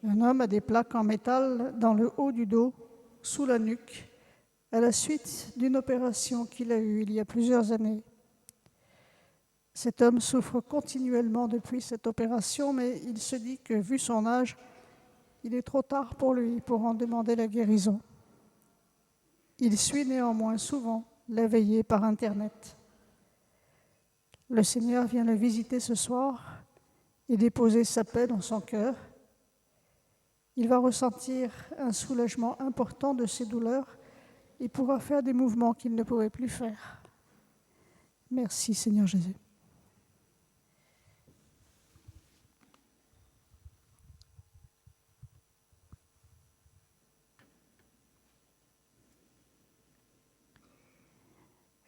Un homme a des plaques en métal dans le haut du dos, sous la nuque, à la suite d'une opération qu'il a eue il y a plusieurs années. Cet homme souffre continuellement depuis cette opération, mais il se dit que, vu son âge, il est trop tard pour lui pour en demander la guérison. Il suit néanmoins souvent la veillée par Internet. Le Seigneur vient le visiter ce soir et déposer sa paix dans son cœur. Il va ressentir un soulagement important de ses douleurs et pourra faire des mouvements qu'il ne pouvait plus faire. Merci Seigneur Jésus.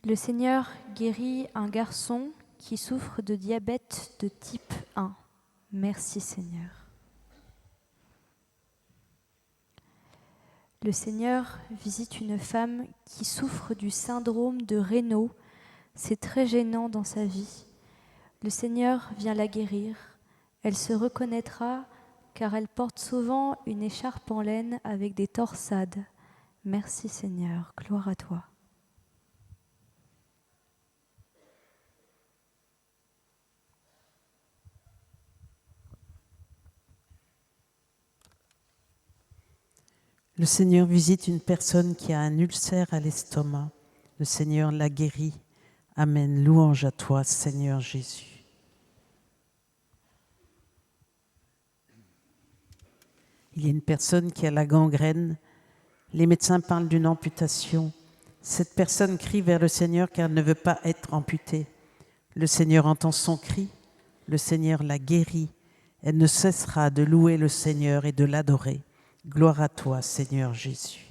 Le Seigneur guérit un garçon qui souffre de diabète de type 1. Merci Seigneur. Le Seigneur visite une femme qui souffre du syndrome de Raynaud. C'est très gênant dans sa vie. Le Seigneur vient la guérir. Elle se reconnaîtra car elle porte souvent une écharpe en laine avec des torsades. Merci Seigneur, gloire à toi. Le Seigneur visite une personne qui a un ulcère à l'estomac. Le Seigneur la guérit. Amen. Louange à toi, Seigneur Jésus. Il y a une personne qui a la gangrène. Les médecins parlent d'une amputation. Cette personne crie vers le Seigneur car elle ne veut pas être amputée. Le Seigneur entend son cri. Le Seigneur la guérit. Elle ne cessera de louer le Seigneur et de l'adorer. Gloire à toi, Seigneur Jésus.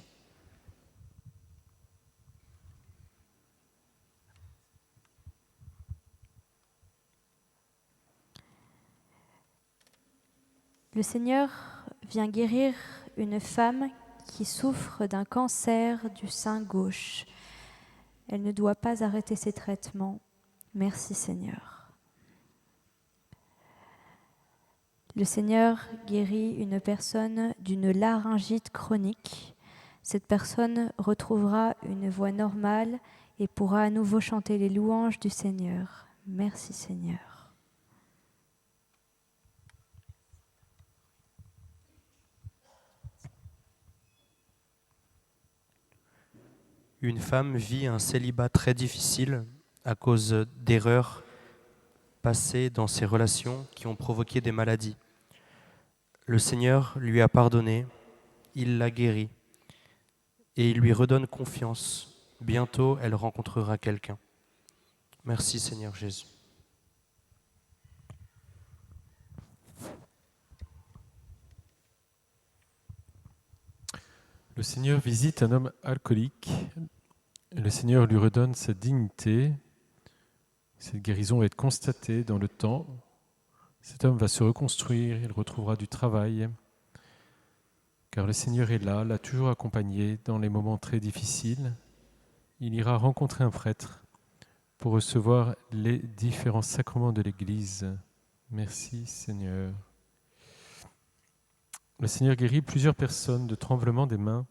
Le Seigneur vient guérir une femme qui souffre d'un cancer du sein gauche. Elle ne doit pas arrêter ses traitements. Merci Seigneur. Le Seigneur guérit une personne d'une laryngite chronique. Cette personne retrouvera une voix normale et pourra à nouveau chanter les louanges du Seigneur. Merci Seigneur. Une femme vit un célibat très difficile à cause d'erreurs passées dans ses relations qui ont provoqué des maladies. Le Seigneur lui a pardonné, il l'a guéri et il lui redonne confiance bientôt elle rencontrera quelqu'un. Merci Seigneur Jésus. Le Seigneur visite un homme alcoolique. Le Seigneur lui redonne sa dignité. Cette guérison va être constatée dans le temps. Cet homme va se reconstruire, il retrouvera du travail. Car le Seigneur est là, l'a toujours accompagné dans les moments très difficiles. Il ira rencontrer un prêtre pour recevoir les différents sacrements de l'Église. Merci Seigneur. Le Seigneur guérit plusieurs personnes de tremblements des mains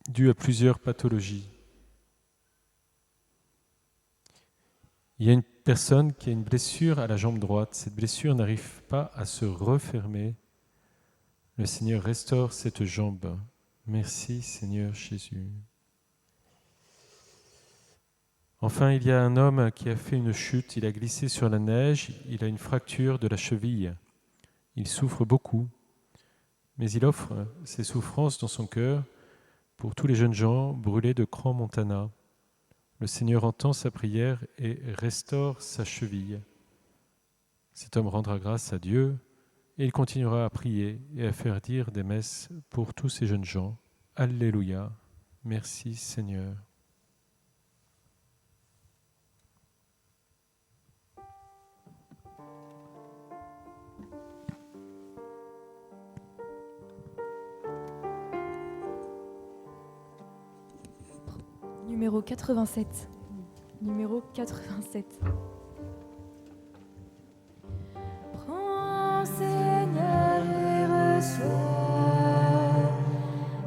dus à plusieurs pathologies. Il y a une personne qui a une blessure à la jambe droite. Cette blessure n'arrive pas à se refermer. Le Seigneur restaure cette jambe. Merci Seigneur Jésus. Enfin, il y a un homme qui a fait une chute. Il a glissé sur la neige. Il a une fracture de la cheville. Il souffre beaucoup. Mais il offre ses souffrances dans son cœur pour tous les jeunes gens brûlés de Crans-Montana. Le Seigneur entend sa prière et restaure sa cheville. Cet homme rendra grâce à Dieu et il continuera à prier et à faire dire des messes pour tous ces jeunes gens. Alléluia. Merci Seigneur. Numéro 87. Numéro 87. Prends, Seigneur, et reçois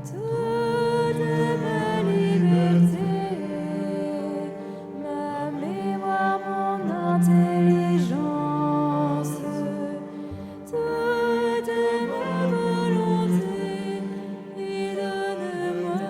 toute ma liberté, ma mémoire, mon intelligence, toute ma volonté, et donne-moi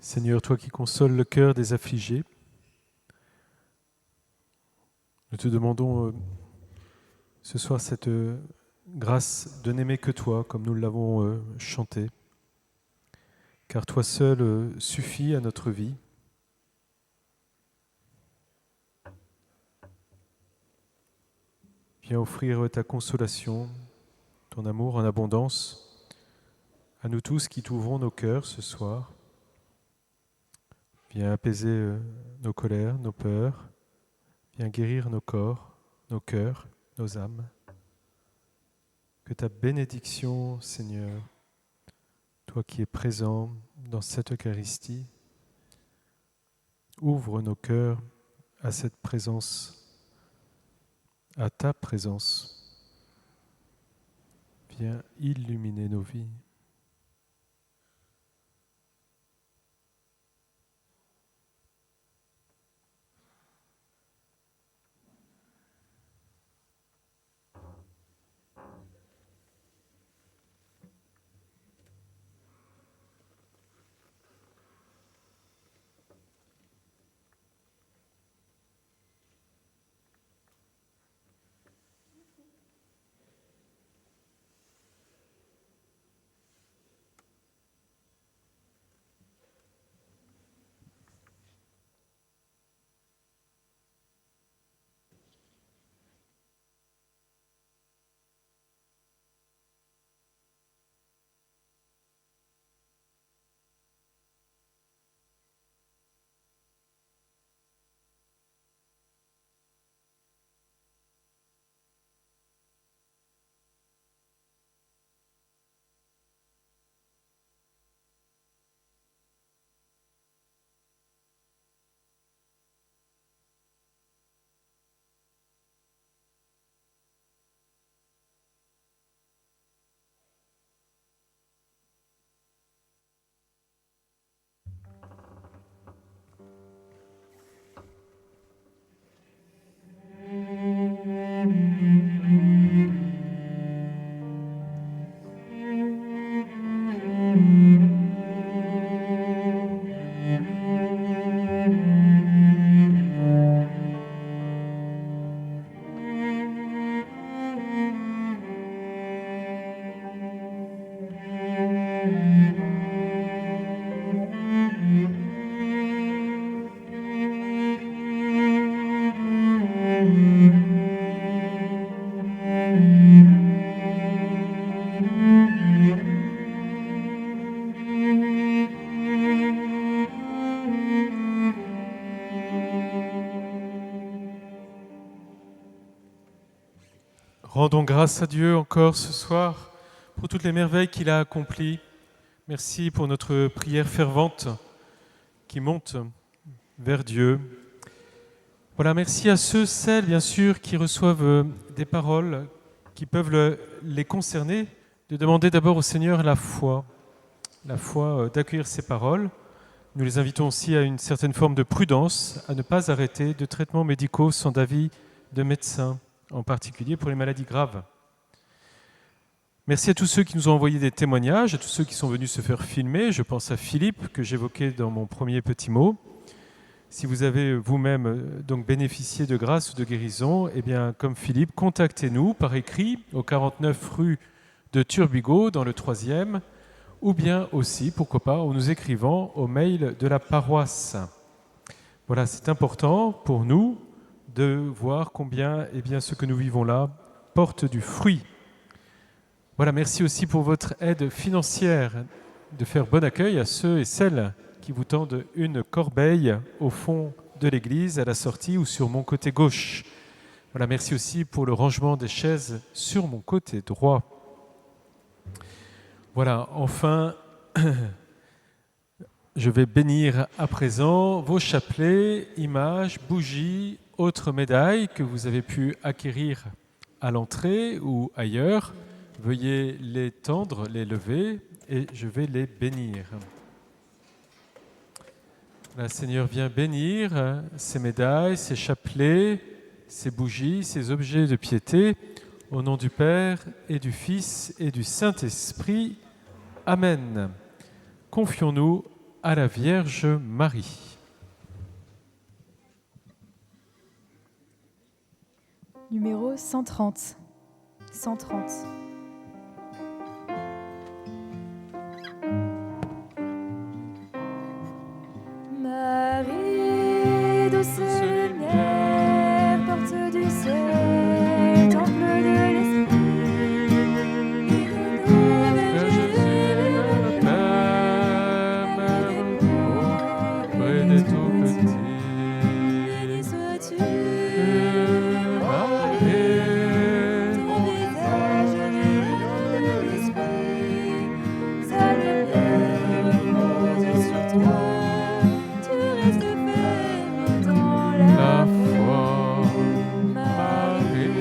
Seigneur, toi qui consoles le cœur des affligés, nous te demandons ce soir cette grâce de n'aimer que toi, comme nous l'avons chanté, car toi seul suffit à notre vie. Viens offrir ta consolation, ton amour en abondance à nous tous qui t'ouvrons nos cœurs ce soir. Viens apaiser nos colères, nos peurs. Viens guérir nos corps, nos cœurs, nos âmes. Que ta bénédiction, Seigneur, toi qui es présent dans cette Eucharistie, ouvre nos cœurs à cette présence, à ta présence. Viens illuminer nos vies. Rendons grâce à Dieu encore ce soir pour toutes les merveilles qu'il a accomplies. Merci pour notre prière fervente qui monte vers Dieu. Voilà, merci à ceux, celles, bien sûr, qui reçoivent des paroles qui peuvent les concerner, de demander d'abord au Seigneur la foi d'accueillir ces paroles. Nous les invitons aussi à une certaine forme de prudence, à ne pas arrêter de traitements médicaux sans avis de médecin, en particulier pour les maladies graves. Merci à tous ceux qui nous ont envoyé des témoignages, à tous ceux qui sont venus se faire filmer. Je pense à Philippe, que j'évoquais dans mon premier petit mot. Si vous avez vous-même donc bénéficié de grâce ou de guérison, eh bien, comme Philippe, contactez-nous par écrit au 49 rue de Turbigo, dans le 3e, ou bien aussi, pourquoi pas, en nous écrivant au mail de la paroisse. Voilà, c'est important pour nous de voir combien ce que nous vivons là porte du fruit. Voilà, merci aussi pour votre aide financière, de faire bon accueil à ceux et celles qui vous tendent une corbeille au fond de l'église, à la sortie ou sur mon côté gauche. Voilà, merci aussi pour le rangement des chaises sur mon côté droit. Voilà, enfin, je vais bénir à présent vos chapelets, images, bougies, autres médailles que vous avez pu acquérir à l'entrée ou ailleurs. Veuillez les tendre, les lever et je vais les bénir. Le Seigneur vient bénir ces médailles, ces chapelets, ces bougies, ces objets de piété, au nom du Père et du Fils et du Saint-Esprit. Amen. Confions-nous à la Vierge Marie. Numéro 130. 130. Marie, douce lumière, porte du ciel, temple de l'esprit, auprès des tout petits. Béni sois-tu, ton visage rayonne de l'esprit, sa lumière repose sur toi, tu restes ferme dans la foi. Marie,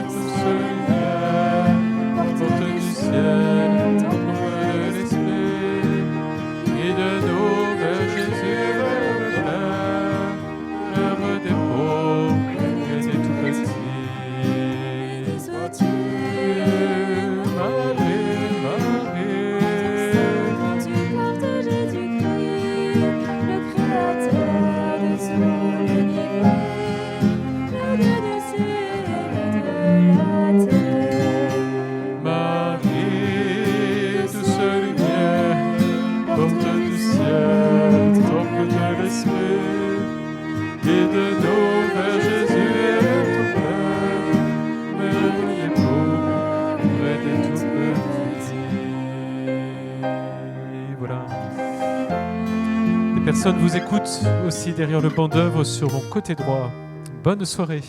douce lumière, porte du ciel, temple de l'esprit, guide nous vers Jésus, vers le Père, l'œuvre des pauvres et des tout petits. béni sois-tu, Marie, quand tu portes Jésus-Christ, le Créateur de tout l'univers, le Dieu du ciel et de la terre. Marie, douce lumière, porte du ciel, temple de l'esprit, guide-nous vers Jésus et ton Père, Mère des pauvres et des tout petits. Voilà. Les personnes vous écoutent aussi derrière le banc d'œuvre sur mon côté droit. Bonne soirée.